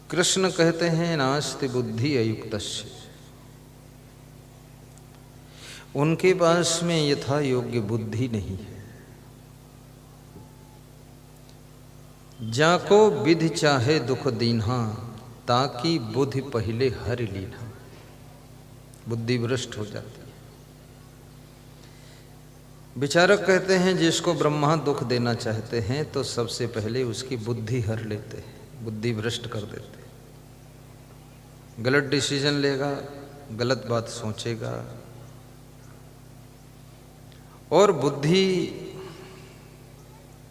कृष्ण कहते हैं नास्ति बुद्धि अयुक्तस्य, उनके पास में यथा योग्य बुद्धि नहीं है। जाको विधि चाहे दुख दीन्हा, ताकि बुद्धि पहले हर लीन्हा। बुद्धि भ्रष्ट हो जाती है। विचारक कहते हैं जिसको ब्रह्मा दुख देना चाहते हैं तो सबसे पहले उसकी बुद्धि हर लेते हैं, बुद्धि भ्रष्ट कर देते हैं। गलत डिसीजन लेगा, गलत बात सोचेगा, और बुद्धि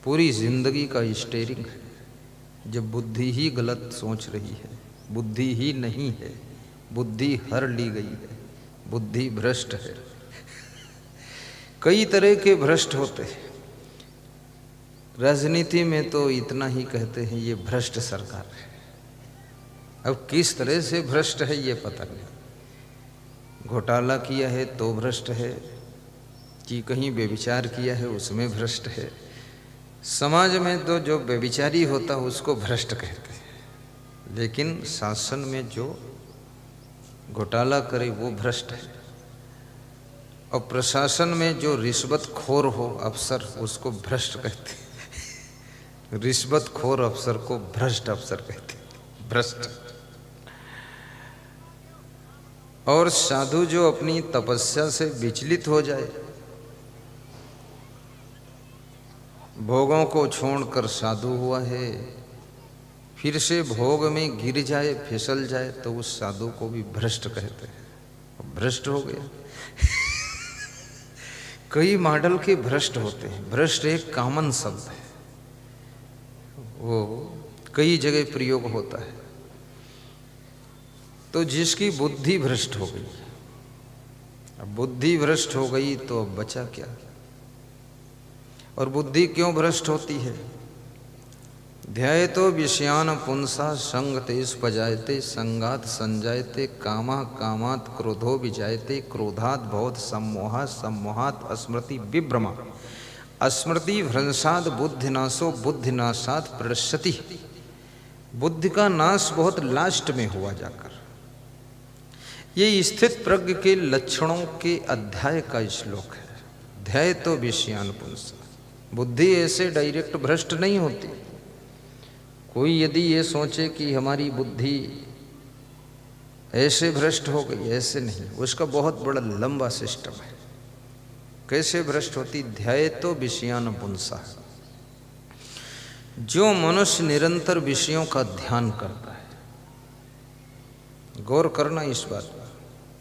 पूरी जिंदगी का स्टीयरिंग है। जब बुद्धि ही गलत सोच रही है, बुद्धि ही नहीं है, बुद्धि हर ली गई है, बुद्धि भ्रष्ट है। कई तरह के भ्रष्ट होते हैं। राजनीति में तो इतना ही कहते हैं ये भ्रष्ट सरकार है। अब किस तरह से भ्रष्ट है ये पता नहीं। घोटाला किया है तो भ्रष्ट है, कि कहीं व्यभिचार किया है उसमें भ्रष्ट है। समाज में तो जो व्यभिचारी होता है उसको भ्रष्ट कहते हैं, लेकिन शासन में जो घोटाला करे वो भ्रष्ट है। और प्रशासन में जो रिश्वतखोर हो अफसर, उसको भ्रष्ट कहते हैं। रिश्वतखोर अफसर को भ्रष्ट अफसर कहते हैं, भ्रष्ट। और साधु जो अपनी तपस्या से विचलित हो जाए, भोगों को छोड़कर साधु हुआ है, फिर से भोग में गिर जाए, फिसल जाए, तो उस साधु को भी भ्रष्ट कहते हैं। भ्रष्ट हो गया। कई मॉडल के भ्रष्ट होते हैं। भ्रष्ट एक कॉमन शब्द है, वो कई जगह प्रयोग होता है। तो जिसकी बुद्धि भ्रष्ट हो गई, अब बुद्धि भ्रष्ट हो गई तो अब बचा क्या। और बुद्धि क्यों भ्रष्ट होती है? ध्यायतो विषयान पुंसा संगतेश पजायते, संगात संजायते, कामा कामात क्रोधो विजायते, क्रोधात भवत सम्मोहात्, सम्मोहात् स्मृति विभ्रमा, स्मृति भ्रंशात् बुद्धिनाशो, बुद्धिनाशात् प्रणश्यति। बुद्धि का नाश बहुत लास्ट में हुआ जाकर। ये स्थित प्रज्ञ के लक्षणों के अध्याय का श्लोक है। ध्यायतो विषयान पुंसा। बुद्धि ऐसे डायरेक्ट भ्रष्ट नहीं होती। कोई यदि ये सोचे कि हमारी बुद्धि ऐसे भ्रष्ट हो गई, ऐसे नहीं, उसका बहुत बड़ा लंबा सिस्टम है। कैसे भ्रष्ट होती? ध्यायतो विषयान पुंसा। जो मनुष्य निरंतर विषयों का ध्यान करता है, गौर करना इस बात पर,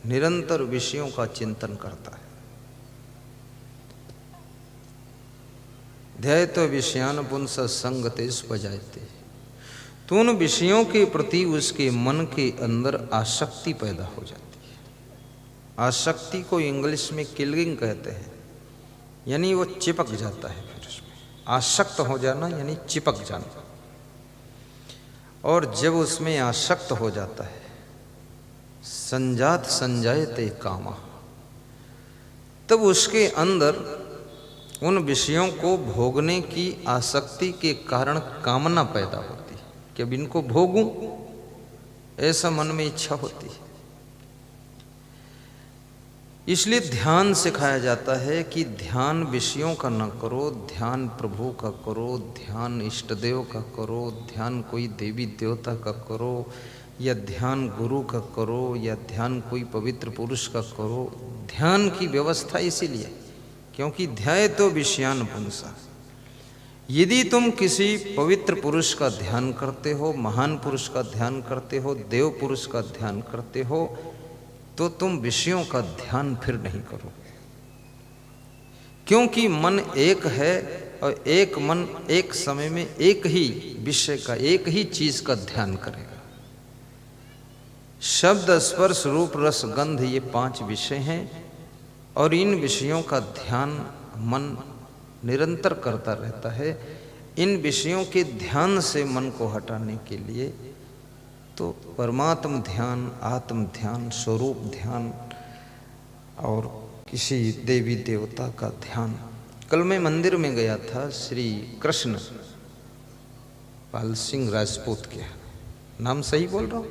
निरंतर विषयों का चिंतन करता है। ध्यायतो विषयान पुंसा संगतेश पजायते। तो उन विषयों के प्रति उसके मन के अंदर आसक्ति पैदा हो जाती है। आसक्ति को इंग्लिश में किलिंग कहते हैं, यानी वो चिपक जाता है। फिर उसमें आसक्त हो जाना यानी चिपक जाना। और जब उसमें आसक्त हो जाता है, संजात संजायते कामा, तब उसके अंदर उन विषयों को भोगने की आसक्ति के कारण कामना पैदा होती है कि अब इनको भोगूं, ऐसा मन में इच्छा होती है। इसलिए ध्यान सिखाया जाता है कि ध्यान विषयों का न करो, ध्यान प्रभु का करो, ध्यान इष्ट देव का करो, ध्यान कोई देवी देवता का करो, या ध्यान गुरु का करो, या ध्यान कोई पवित्र पुरुष का करो। ध्यान की व्यवस्था इसीलिए, क्योंकि ध्यायतो विषयान पुंसा। यदि तुम किसी पवित्र पुरुष का ध्यान करते हो, महान पुरुष का ध्यान करते हो, देव पुरुष का ध्यान करते हो, तो तुम विषयों का ध्यान फिर नहीं करोगे। क्योंकि मन एक है और एक मन एक समय में एक ही विषय का, एक ही चीज का ध्यान करेगा। शब्द स्पर्श रूप रस गंध, ये 5 विषय हैं, और इन विषयों का ध्यान मन निरंतर करता रहता है। इन विषयों के ध्यान से मन को हटाने के लिए तो परमात्म ध्यान, आत्म ध्यान, स्वरूप ध्यान और किसी देवी देवता का ध्यान। कल मैं मंदिर में गया था, श्री कृष्ण पाल सिंह राजपूत के। नाम सही बोल रहा हूं?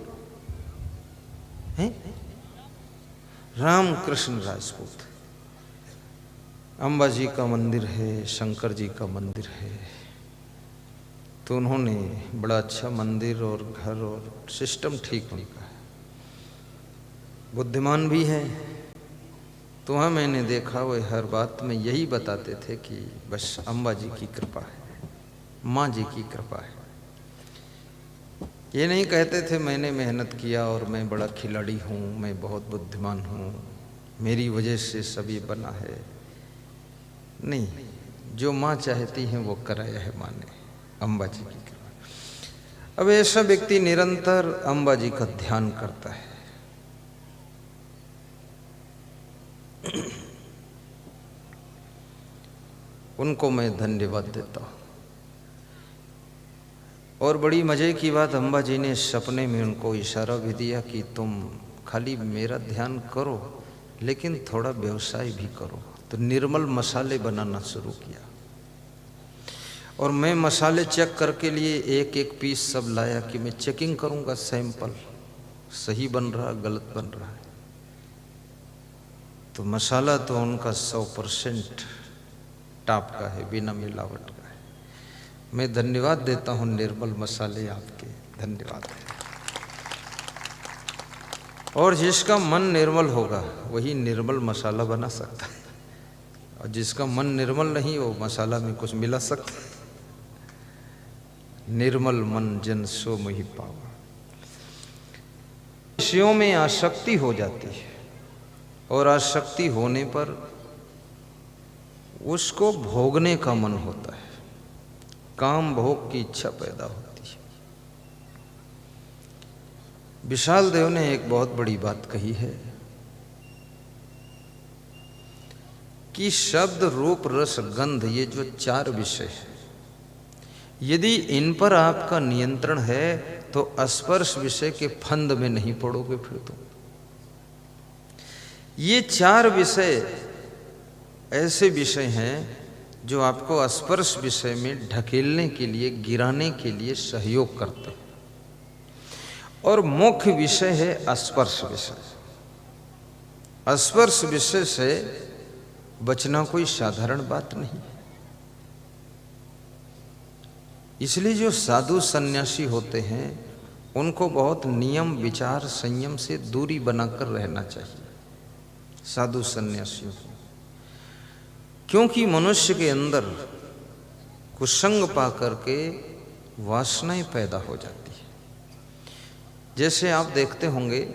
हैं? रामकृष्ण राजपूत। अंबा जी का मंदिर है, शंकर जी का मंदिर है, तो उन्होंने बड़ा अच्छा मंदिर और घर और सिस्टम ठीक उनका है, बुद्धिमान भी है। तो वहाँ मैंने देखा वो हर बात में यही बताते थे कि बस अंबा जी की कृपा है, माँ जी की कृपा है। ये नहीं कहते थे मैंने मेहनत किया और मैं बड़ा खिलाड़ी हूँ, मैं बहुत बुद्धिमान हूँ, मेरी वजह से सभी बना है। नहीं, जो माँ चाहती है वो कराया है माँ ने, अंबा जी की कृपा। अब ऐसा व्यक्ति निरंतर अंबा जी का ध्यान करता है, उनको मैं धन्यवाद देता हूँ। और बड़ी मजे की बात, अंबा जी ने सपने में उनको इशारा भी दिया कि तुम खाली मेरा ध्यान करो लेकिन थोड़ा व्यवसाय भी करो। तो निर्मल मसाले बनाना शुरू किया और मैं मसाले चेक करके लिए एक एक पीस सब लाया कि मैं चेकिंग करूंगा, सैंपल सही बन रहा गलत बन रहा है। तो मसाला तो उनका 100% टॉप का है, बिना मिलावट का है। मैं धन्यवाद देता हूँ निर्मल मसाले आपके, धन्यवाद है। और जिसका मन निर्मल होगा वही निर्मल मसाला बना सकता है, और जिसका मन निर्मल नहीं वो मसाला में कुछ मिला सकता है। निर्मल मन जन सो मोहि पावा। विषयों में आसक्ति हो जाती है और आसक्ति होने पर उसको भोगने का मन होता है, काम भोग की इच्छा पैदा होती है। विशाल देव ने एक बहुत बड़ी बात कही है कि शब्द रूप रस गंध, ये जो 4 विषय है, यदि इन पर आपका नियंत्रण है तो स्पर्श विषय के फंद में नहीं पड़ोगे फिर तुम। ये 4 विषय ऐसे विषय हैं जो आपको स्पर्श विषय में ढकेलने के लिए, गिराने के लिए सहयोग करते हैं। और मुख्य विषय है स्पर्श विषय। स्पर्श विषय से बचना कोई साधारण बात नहीं। इसलिए जो साधु सन्यासी होते हैं उनको बहुत नियम, विचार, संयम से दूरी बनाकर रहना चाहिए, साधु सन्यासियों को। क्योंकि मनुष्य के अंदर कुसंग पा करके वासनाएं पैदा हो जाती है। जैसे आप देखते होंगे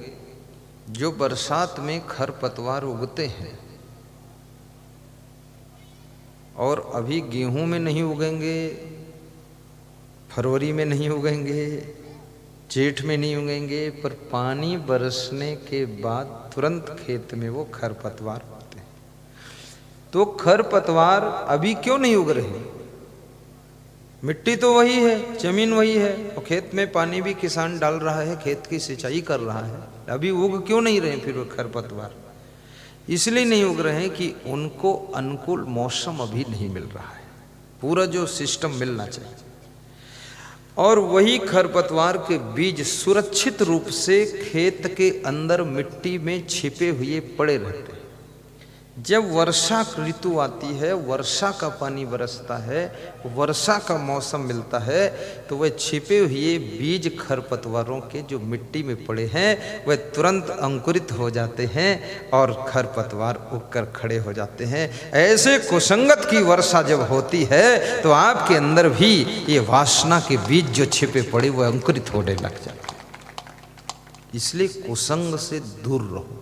जो बरसात में खरपतवार उगते हैं और अभी गेहूं में नहीं उगेंगे, फरवरी में नहीं उगेंगे, जेठ में नहीं उगेंगे, पर पानी बरसने के बाद तुरंत खेत में वो खरपतवार होते हैं। तो खरपतवार अभी क्यों नहीं उग रहे? मिट्टी तो वही है, जमीन वही है, और खेत में पानी भी किसान डाल रहा है, खेत की सिंचाई कर रहा है, अभी उग क्यों नहीं रहे फिर वो खरपतवार? इसलिए नहीं उग रहे हैं कि उनको अनुकूल मौसम अभी नहीं मिल रहा है, पूरा जो सिस्टम मिलना चाहिए। और वही खरपतवार के बीज सुरक्षित रूप से खेत के अंदर मिट्टी में छिपे हुए पड़े रहते हैं। जब वर्षा ऋतु आती है, वर्षा का पानी बरसता है, वर्षा का मौसम मिलता है, तो वह छिपे हुए बीज खरपतवारों के जो मिट्टी में पड़े हैं वह तुरंत अंकुरित हो जाते हैं और खरपतवार उगकर खड़े हो जाते हैं। ऐसे कुसंगत की वर्षा जब होती है तो आपके अंदर भी ये वासना के बीज जो छिपे पड़े वह अंकुरित होने लग जाते हैं। इसलिए कुसंग से दूर रहो।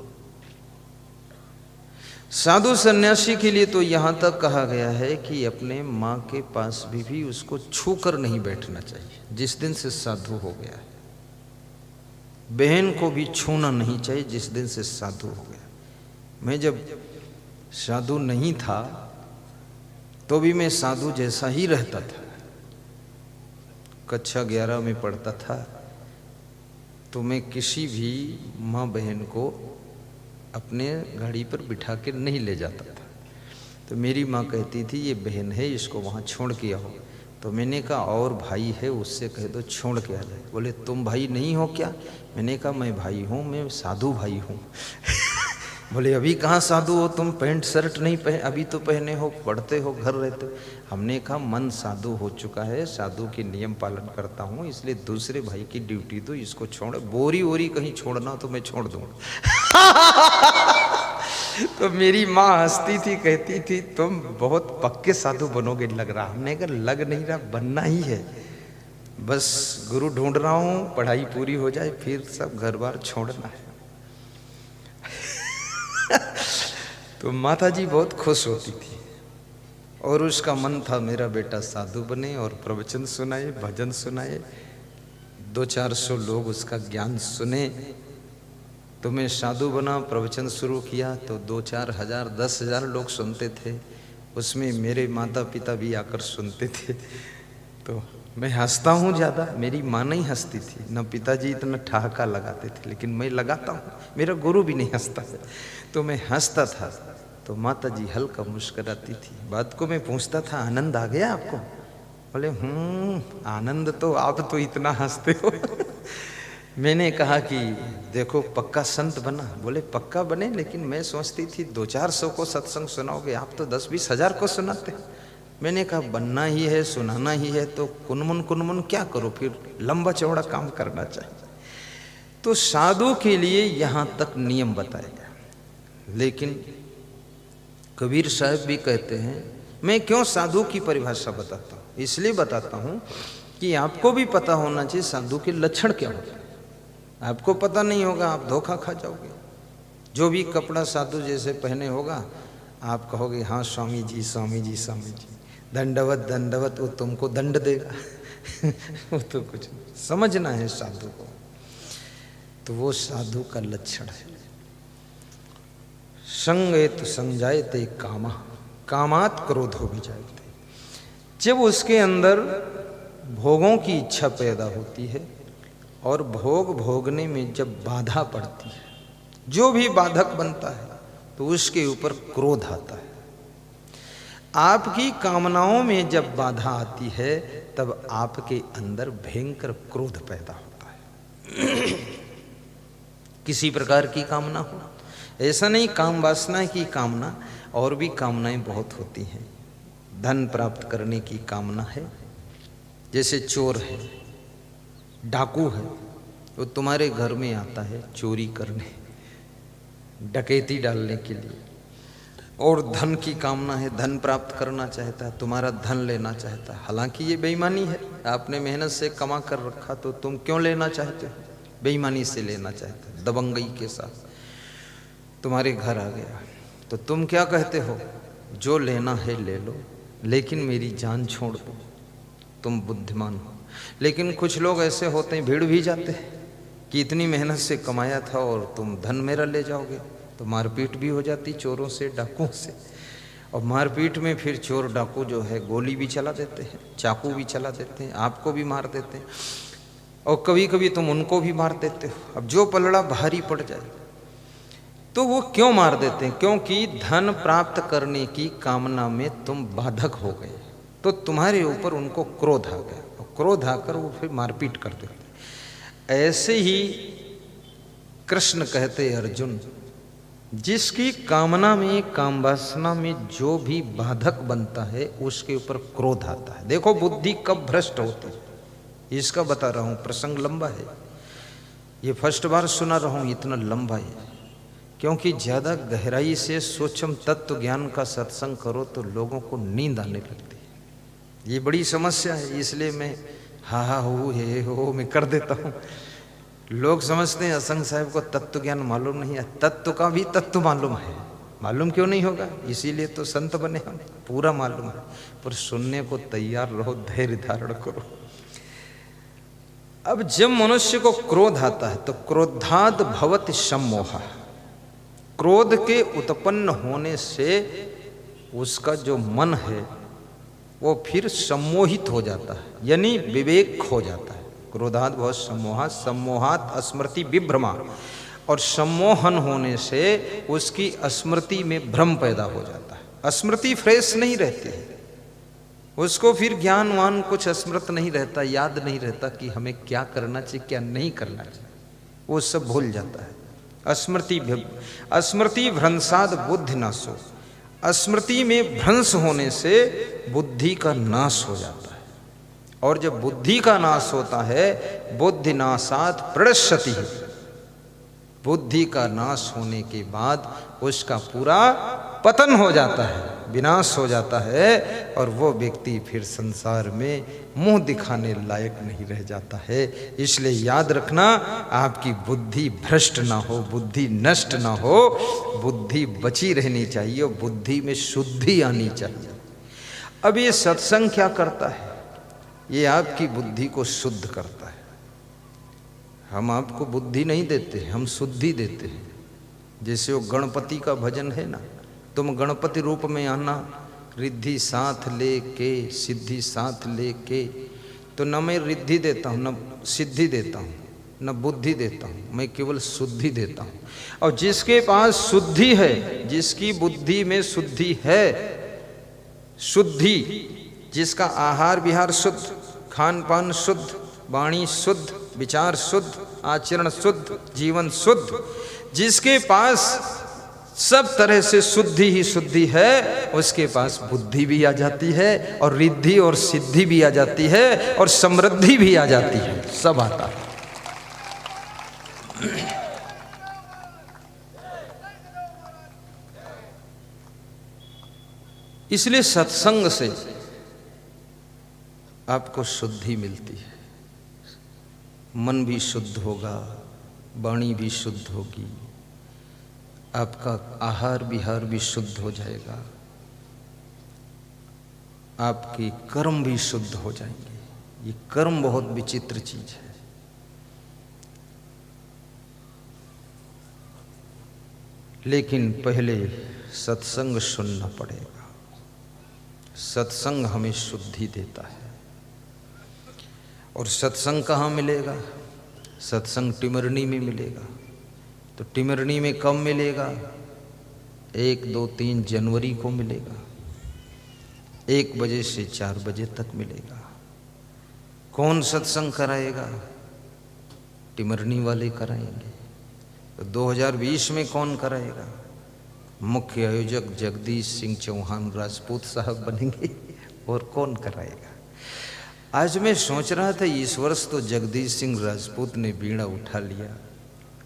साधु सन्यासी के लिए तो यहाँ तक कहा गया है कि अपने माँ के पास भी उसको छू कर नहीं बैठना चाहिए। जिस दिन से साधु हो गया है, बहन को भी छूना नहीं चाहिए जिस दिन से साधु हो गया। मैं जब साधु नहीं था तो भी मैं साधु जैसा ही रहता था। कक्षा 11 में पढ़ता था तो मैं किसी भी माँ बहन को अपने गाड़ी पर बिठा कर नहीं ले जाता था। तो मेरी माँ कहती थी ये बहन है, इसको वहाँ छोड़ के आओ। तो मैंने कहा और भाई है उससे कह दो छोड़ के आ जाए। बोले तुम भाई नहीं हो क्या? मैंने कहा मैं भाई हूँ, मैं साधु भाई हूँ। बोले अभी कहाँ साधु हो तुम, पैंट शर्ट नहीं पहन अभी तो पहने हो, पढ़ते हो, घर रहते हो। हमने कहा मन साधु हो चुका है, साधु के नियम पालन करता हूँ, इसलिए दूसरे भाई की ड्यूटी दो, इसको छोड़। बोरी वोरी कहीं छोड़ना तो मैं छोड़ दूंगा। तो मेरी माँ हंसती थी, कहती थी तुम बहुत पक्के साधु बनोगे लग रहा। हमने कहा लग नहीं रहा, बनना ही है, बस गुरु ढूंढ रहा हूँ, पढ़ाई पूरी हो जाए फिर सब घर बार छोड़ना है। तो माता जी बहुत खुश होती थी और उसका मन था मेरा बेटा साधु बने और प्रवचन सुनाए, भजन सुनाए, 200-400 लोग उसका ज्ञान सुने। तो मैं साधु बना, प्रवचन शुरू किया तो 2-4 हजार 10,000 लोग सुनते थे, उसमें मेरे माता पिता भी आकर सुनते थे। तो मैं हंसता हूँ ज़्यादा, मेरी माँ नहीं हंसती थी, न पिताजी इतना ठहाका लगाते थे, लेकिन मैं लगाता हूँ, मेरा गुरु भी नहीं हंसता है। तो मैं हंसता था तो माता जी हल्का मुस्कुराती थी। बात को मैं पूछता था आनंद आ गया आपको? बोले आनंद तो आप तो इतना हंसते हो। मैंने कहा कि देखो पक्का संत बना। बोले पक्का बने, लेकिन मैं सोचती थी 200-400 को सत्संग सुनाओगे, आप तो 10-20 हजार को सुनाते। मैंने कहा बनना ही है, सुनाना ही है, तो कुनमुन क्या करो, फिर लंबा चौड़ा काम करना चाहिए। तो साधु के लिए यहाँ तक नियम बताया गया। लेकिन कबीर साहब भी कहते हैं, मैं क्यों साधु की परिभाषा बताता हूँ, इसलिए बताता हूँ कि आपको भी पता होना चाहिए साधु के लक्षण क्या होते हैं। आपको पता नहीं होगा आप धोखा खा जाओगे। जो भी कपड़ा साधु जैसे पहने होगा आप कहोगे हाँ स्वामी जी स्वामी जी स्वामी जी, दंडवत दंडवत, वो तुमको दंड देगा। वो तो कुछ समझना है साधु को। तो वो साधु का लक्षण है। संगेत संजायते कामा, कामात क्रोधो विजायते। जब उसके अंदर भोगों की इच्छा पैदा होती है और भोग भोगने में जब बाधा पड़ती है, जो भी बाधक बनता है तो उसके ऊपर क्रोध आता है। आपकी कामनाओं में जब बाधा आती है तब आपके अंदर भयंकर क्रोध पैदा होता है। किसी प्रकार की कामना हो, ऐसा नहीं काम वासना की कामना, और भी कामनाएं बहुत होती हैं। धन प्राप्त करने की कामना है, जैसे चोर है, डाकू है, वो तुम्हारे घर में आता है चोरी करने, डकैती डालने के लिए। और धन की कामना है, धन प्राप्त करना चाहता है, तुम्हारा धन लेना चाहता है। हालांकि ये बेईमानी है, आपने मेहनत से कमा कर रखा तो तुम क्यों लेना चाहते हो? बेईमानी से लेना चाहते हो, दबंगई के साथ। तुम्हारे घर आ गया तो तुम क्या कहते हो? जो लेना है ले लो, लेकिन मेरी जान छोड़ दो। तुम बुद्धिमान हो। लेकिन कुछ लोग ऐसे होते हैं, भीड़ भी जाते हैं कि इतनी मेहनत से कमाया था और तुम धन मेरा ले जाओगे, तो मारपीट भी हो जाती चोरों से, डाकुओं से। और मारपीट में फिर चोर डाकू जो है गोली भी चला देते हैं, चाकू भी चला देते हैं, आपको भी मार देते हैं, और कभी कभी तुम उनको भी मार देते हो। अब जो पलड़ा भारी पड़ जाए तो वो क्यों मार देते हैं? क्योंकि धन प्राप्त करने की कामना में तुम बाधक हो गए, तो तुम्हारे ऊपर उनको क्रोध आ गया, और क्रोध आकर वो फिर मारपीट कर देते। ऐसे ही कृष्ण कहते अर्जुन, जिसकी कामना में, काम वासना में जो भी बाधक बनता है उसके ऊपर क्रोध आता है। देखो बुद्धि कब भ्रष्ट होती है, इसका बता रहा हूं। प्रसंग लंबा है, ये फर्स्ट बार सुना रहा हूं, इतना लंबा है। क्योंकि ज़्यादा गहराई से सूक्ष्म तत्व ज्ञान का सत्संग करो तो लोगों को नींद आने लगती है। ये बड़ी समस्या है, इसलिए मैं हा हो हे हो मैं कर देता हूँ। लोग समझते हैं असंग साहब को तत्व ज्ञान मालूम नहीं है। तत्व का भी तत्व मालूम है, मालूम क्यों नहीं होगा? इसीलिए तो संत बने हम, पूरा मालूम है। पर सुनने को तैयार रहो, धैर्य धारण करो। अब जब मनुष्य को क्रोध आता है तो क्रोधाद भवति सम्मोह, क्रोध के उत्पन्न होने से उसका जो मन है वो फिर सम्मोहित हो जाता है, यानी विवेक खो जाता है। क्रोधात बहुत सम्मोहात, सम्मोहात स्मृति विभ्रमा, और सम्मोहन होने से उसकी स्मृति में भ्रम पैदा हो जाता है। स्मृति फ्रेश नहीं रहती है, उसको फिर ज्ञानवान कुछ स्मृत नहीं रहता, याद नहीं रहता कि हमें क्या करना चाहिए क्या नहीं करना चाहिए, वो सब भूल जाता है। स्मृति भ्रंशाद बुद्धि नाशो, स्मृति में भ्रंश होने से बुद्धि का नाश हो जाता है। और जब बुद्धि का नाश होता है, बुद्धि नाशात प्रणश्यति, बुद्धि का नाश होने के बाद उसका पूरा पतन हो जाता है, विनाश हो जाता है, और वो व्यक्ति फिर संसार में मुंह दिखाने लायक नहीं रह जाता है। इसलिए याद रखना, आपकी बुद्धि भ्रष्ट ना हो, बुद्धि नष्ट ना हो, बुद्धि बची रहनी चाहिए और बुद्धि में शुद्धि आनी चाहिए। अब ये सत्संग क्या करता है? ये आपकी बुद्धि को शुद्ध करता है। हम आपको बुद्धि नहीं देते, हम शुद्धि देते हैं। जैसे वो गणपति का भजन है ना, तुम गणपति रूप में आना, रिद्धि साथ लेके सिद्धि साथ लेके, तो न मैं रिद्धि देता हूँ, न सिद्धि देता हूँ, न बुद्धि देता हूँ, मैं केवल शुद्धि देता हूँ। और जिसके पास शुद्धि है, जिसकी बुद्धि में शुद्धि है, शुद्धि, जिसका आहार विहार शुद्ध, खान पान शुद्ध, वाणी शुद्ध, विचार शुद्ध, आचरण शुद्ध, जीवन शुद्ध, जिसके पास सब तरह से शुद्धि ही शुद्धि है, उसके पास बुद्धि भी आ जाती है, और रिद्धि और सिद्धि भी आ जाती है, और समृद्धि भी आ जाती है, सब आता है। इसलिए सत्संग से आपको शुद्धि मिलती है। मन भी शुद्ध होगा, वाणी भी शुद्ध होगी, आपका आहार विहार भी शुद्ध हो जाएगा, आपके कर्म भी शुद्ध हो जाएंगे। ये कर्म बहुत विचित्र चीज है। लेकिन पहले सत्संग सुनना पड़ेगा। सत्संग हमें शुद्धि देता है। और सत्संग कहाँ मिलेगा? सत्संग टिमरनी में मिलेगा। तो टिमरनी में कब मिलेगा? 1, 2, 3 जनवरी को मिलेगा। 1 बजे से 4 बजे तक मिलेगा। कौन सत्संग कराएगा? टिमरनी वाले कराएंगे। तो 2020 में कौन कराएगा? मुख्य आयोजक जगदीश सिंह चौहान राजपूत साहब बनेंगे। और कौन कराएगा? आज मैं सोच रहा था, इस वर्ष तो जगदीश सिंह राजपूत ने बीड़ा उठा लिया,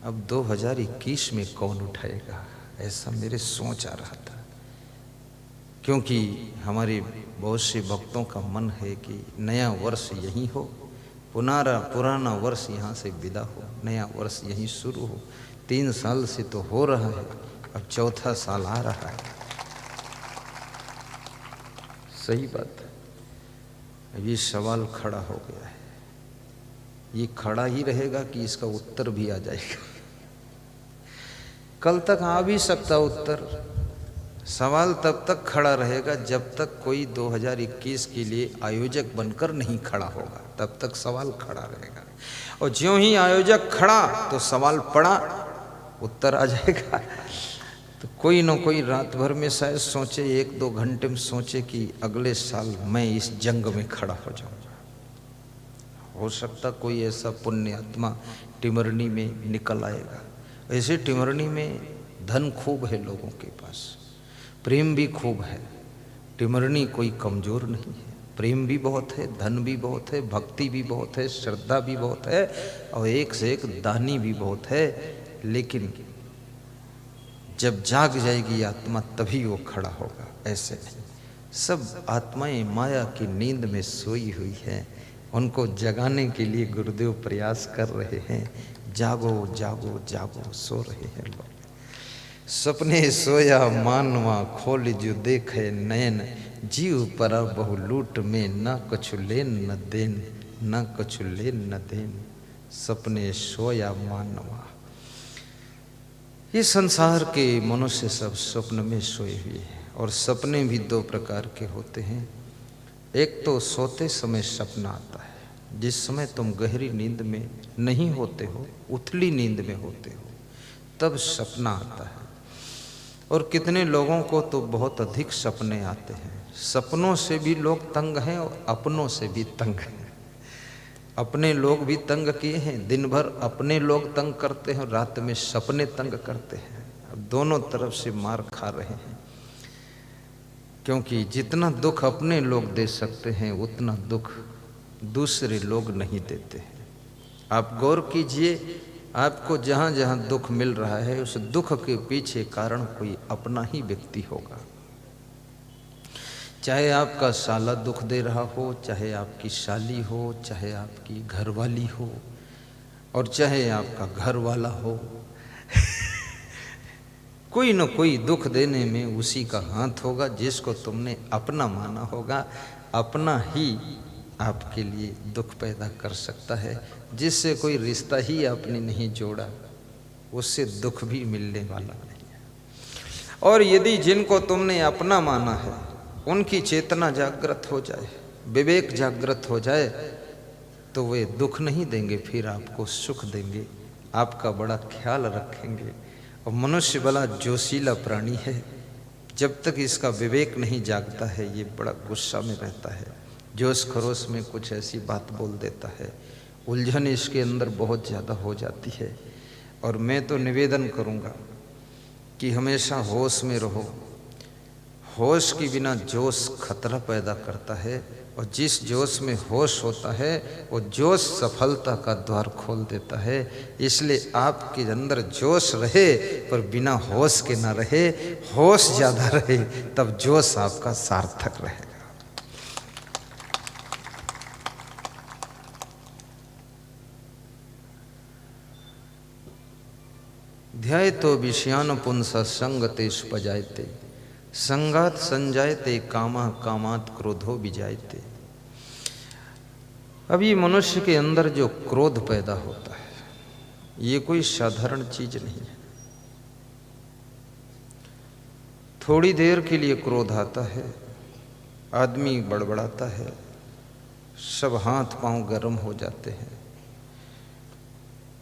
अब 2021 में कौन उठाएगा? ऐसा मेरे सोच आ रहा था। क्योंकि हमारे बहुत से भक्तों का मन है कि नया वर्ष यहीं हो, पुराना वर्ष यहाँ से विदा हो, नया वर्ष यहीं शुरू हो। 3 साल से तो हो रहा है, अब 4था साल आ रहा है। सही बात है। ये सवाल खड़ा हो गया है। ये खड़ा ही रहेगा कि इसका उत्तर भी आ जाएगा? कल तक आ भी सकता उत्तर। सवाल तब तक खड़ा रहेगा जब तक कोई 2021 के लिए आयोजक बनकर नहीं खड़ा होगा, तब तक सवाल खड़ा रहेगा। और ज्यों ही आयोजक खड़ा तो सवाल पड़ा, उत्तर आ जाएगा। तो कोई न कोई रात भर में शायद सोचे, 1-2 घंटे में सोचे कि अगले साल मैं इस जंग में खड़ा हो जाऊंगा। हो सकता कोई ऐसा पुण्य आत्मा टिमरनी में निकल आएगा। ऐसे टिमरनी में धन खूब है लोगों के पास, प्रेम भी खूब है। टिमरनी कोई कमजोर नहीं है, प्रेम भी बहुत है, धन भी बहुत है, भक्ति भी बहुत है, श्रद्धा भी बहुत है, और एक से एक दानी भी बहुत है। लेकिन जब जाग जाएगी आत्मा तभी वो खड़ा होगा, ऐसे नहीं। सब आत्माएं माया की नींद में सोई हुई हैं, उनको जगाने के लिए गुरुदेव प्रयास कर रहे हैं। जागो जागो जागो, सो रहे हैं लोग। सपने सोया मानवा खोल जो देखे नयन, जीव परा बहु लूट में ना कुछ लेन न देन, ना कुछ लेन न देन। सपने सोया मानवा। ये संसार के मनुष्य सब स्वप्न में सोए हुए हैं। और सपने भी 2 प्रकार के होते हैं। एक तो सोते समय सपना आता है, जिस समय तुम गहरी नींद में नहीं होते हो, उथली नींद में होते हो, तब सपना आता है। और कितने लोगों को तो बहुत अधिक सपने आते हैं, सपनों से भी लोग तंग हैं और अपनों से भी तंग हैं। अपने लोग भी तंग किए हैं, दिन भर अपने लोग तंग करते हैं, रात में सपने तंग करते हैं। अब दोनों तरफ से मार खा रहे हैं, क्योंकि जितना दुख अपने लोग दे सकते हैं उतना दुख दूसरे लोग नहीं देते हैं। आप गौर कीजिए, आपको जहाँ जहाँ दुख मिल रहा है उस दुख के पीछे कारण कोई अपना ही व्यक्ति होगा। चाहे आपका साला दुख दे रहा हो, चाहे आपकी साली हो, चाहे आपकी घरवाली हो, और चाहे आपका घर वाला हो कोई न कोई दुख देने में उसी का हाथ होगा जिसको तुमने अपना माना होगा। अपना ही आपके लिए दुख पैदा कर सकता है। जिससे कोई रिश्ता ही आपने नहीं जोड़ा उससे दुख भी मिलने वाला नहीं है। और यदि जिनको तुमने अपना माना है उनकी चेतना जागृत हो जाए, विवेक जागृत हो जाए, तो वे दुख नहीं देंगे, फिर आपको सुख देंगे, आपका बड़ा ख्याल रखेंगे। और मनुष्य बड़ा जोशीला प्राणी है, जब तक इसका विवेक नहीं जागता है ये बड़ा गुस्सा में रहता है, जोश खरोश में कुछ ऐसी बात बोल देता है, उलझन इसके अंदर बहुत ज़्यादा हो जाती है। और मैं तो निवेदन करूँगा कि हमेशा होश में रहो। होश के बिना जोश खतरा पैदा करता है, और जिस जोश में होश होता है वो जोश सफलता का द्वार खोल देता है। इसलिए आपके अंदर जोश रहे पर बिना होश के ना रहे, होश ज़्यादा रहे, तब जोश आपका सार्थक रहेगा। ध्यायतो विषयान पुंस संगतेषु पजायते, संगात संजायते कामा कामात क्रोधो विजायते। अभी मनुष्य के अंदर जो क्रोध पैदा होता है ये कोई साधारण चीज नहीं है। थोड़ी देर के लिए क्रोध आता है, आदमी बड़बड़ाता है, सब हाथ पांव गर्म हो जाते हैं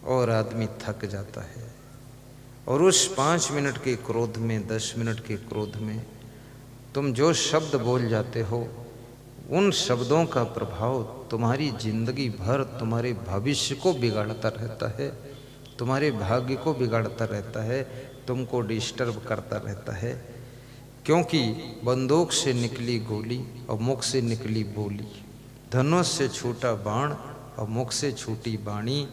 और आदमी थक जाता है। और उस 5 मिनट के क्रोध में, 10 मिनट के क्रोध में तुम जो शब्द बोल जाते हो, उन शब्दों का प्रभाव तुम्हारी जिंदगी भर तुम्हारे भविष्य को बिगाड़ता रहता है, तुम्हारे भाग्य को बिगाड़ता रहता है, तुमको डिस्टर्ब करता रहता है। क्योंकि बंदूक से निकली गोली और मुख से निकली बोली, धनुष से छूटा बाण और मुख से छूटी बाणी,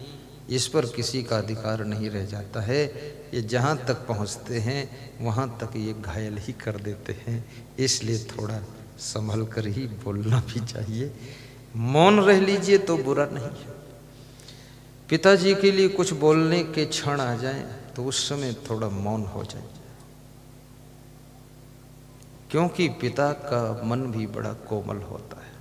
इस पर किसी का अधिकार नहीं रह जाता है। ये जहाँ तक पहुँचते हैं वहाँ तक ये घायल ही कर देते हैं। इसलिए थोड़ा संभल कर ही बोलना भी चाहिए। मौन रह लीजिए तो बुरा नहीं है। पिताजी के लिए कुछ बोलने के क्षण आ जाए तो उस समय थोड़ा मौन हो जाए, क्योंकि पिता का मन भी बड़ा कोमल होता है।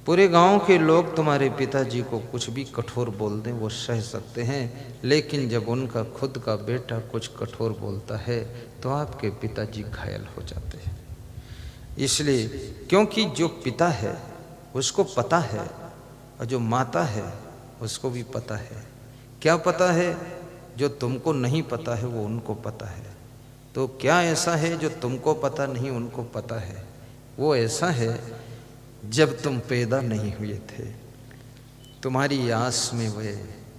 पूरे गांव के लोग तुम्हारे पिताजी को कुछ भी कठोर बोल दें वो सह सकते हैं, लेकिन जब उनका खुद का बेटा कुछ कठोर बोलता है तो आपके पिताजी घायल हो जाते हैं। इसलिए क्योंकि जो पिता है उसको पता है और जो माता है उसको भी पता है। क्या पता है? जो तुमको नहीं पता है वो उनको पता है। तो क्या ऐसा है जो तुमको पता नहीं उनको पता है? वो ऐसा है, जब तुम पैदा नहीं हुए थे तुम्हारी आस में वे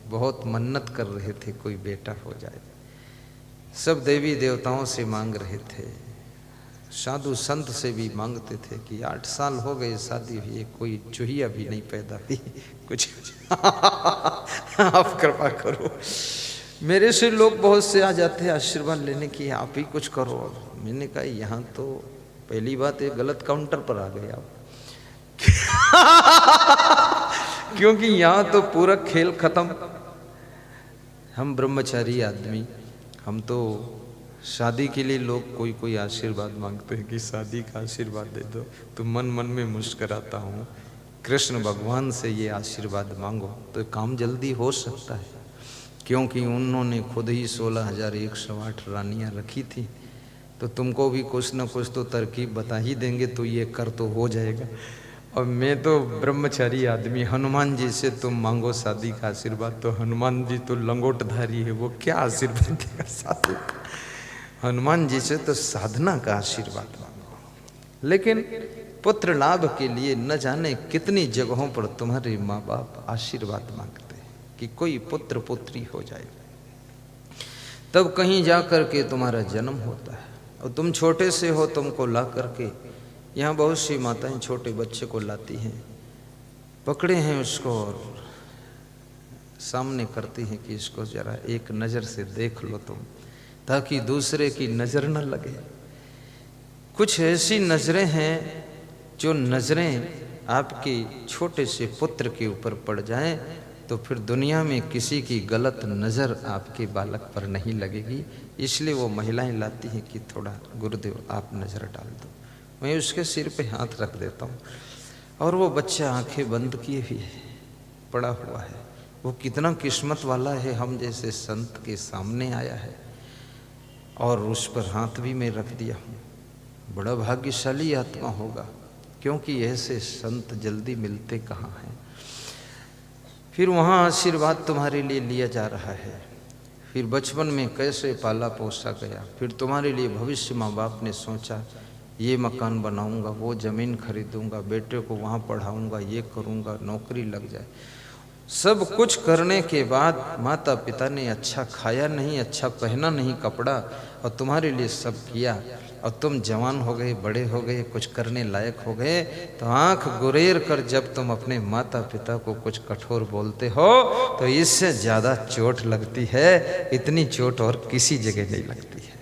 बहुत मन्नत कर रहे थे कोई बेटा हो जाए। सब देवी देवताओं से मांग रहे थे, साधु संत से भी मांगते थे कि 8 साल हो गए शादी हुई, कोई चूहिया भी नहीं पैदा हुई, कुछ आप कृपा करो। मेरे से लोग बहुत से आ जाते हैं आशीर्वाद लेने की, आप ही कुछ करो। मैंने कहा यहाँ तो पहली बात एक गलत काउंटर पर आ गए आप क्योंकि यहाँ तो पूरा खेल खत्म। हम ब्रह्मचारी आदमी, हम तो शादी के लिए लोग कोई कोई आशीर्वाद मांगते हैं कि शादी का आशीर्वाद दे दो, तो मन मन में मुस्कराता हूँ, कृष्ण भगवान से ये आशीर्वाद मांगो तो काम जल्दी हो सकता है। क्योंकि उन्होंने खुद ही 16,108 रानियाँ रखी थी, तो तुमको भी कुछ न कुछ तो तरकीब बता ही देंगे, तो ये कर तो हो जाएगा। और मैं तो ब्रह्मचारी आदमी, हनुमान जी से तुम मांगो शादी का आशीर्वाद, तो हनुमान जी तो लंगोटधारी है, वो क्या आशीर्वाद देगा शादी? हनुमान जी से तो साधना का आशीर्वाद मांगो। लेकिन पुत्र लाभ के लिए न जाने कितनी जगहों पर तुम्हारे माँ बाप आशीर्वाद मांगते हैं कि कोई पुत्र पुत्री हो जाए, तब कहीं जा कर के तुम्हारा जन्म होता है। और तुम छोटे से हो, तुमको ला करके यहाँ बहुत सी माताएं छोटे बच्चे को लाती हैं, पकड़े हैं उसको और सामने करती हैं कि इसको जरा एक नज़र से देख लो तुम, ताकि दूसरे की नज़र न लगे। कुछ ऐसी नज़रें हैं जो नज़रें आपके छोटे से पुत्र के ऊपर पड़ जाएं तो फिर दुनिया में किसी की गलत नज़र आपके बालक पर नहीं लगेगी। इसलिए वो महिलाएं लाती हैं कि थोड़ा गुरुदेव आप नज़र डाल दो। मैं उसके सिर पे हाथ रख देता हूँ और वो बच्चा आंखें बंद किए हुए पड़ा हुआ है। वो कितना किस्मत वाला है, हम जैसे संत के सामने आया है और उस पर हाथ भी मैं रख दिया हूँ। बड़ा भाग्यशाली आत्मा होगा, क्योंकि ऐसे संत जल्दी मिलते कहाँ हैं। फिर वहाँ आशीर्वाद तुम्हारे लिए लिया जा रहा है। फिर बचपन में कैसे पाला पोसा गया, फिर तुम्हारे लिए भविष्य माँ बाप ने सोचा ये मकान बनाऊंगा, वो ज़मीन खरीदूंगा, बेटे को वहाँ पढ़ाऊंगा, ये करूंगा, नौकरी लग जाए। सब कुछ करने के बाद माता पिता ने अच्छा खाया नहीं, अच्छा पहना नहीं कपड़ा, और तुम्हारे लिए सब किया और तुम जवान हो गए, बड़े हो गए, कुछ करने लायक हो गए, तो आंख गुरेर कर जब तुम अपने माता पिता को कुछ कठोर बोलते हो तो इससे ज़्यादा चोट लगती है। इतनी चोट और किसी जगह नहीं लगती है।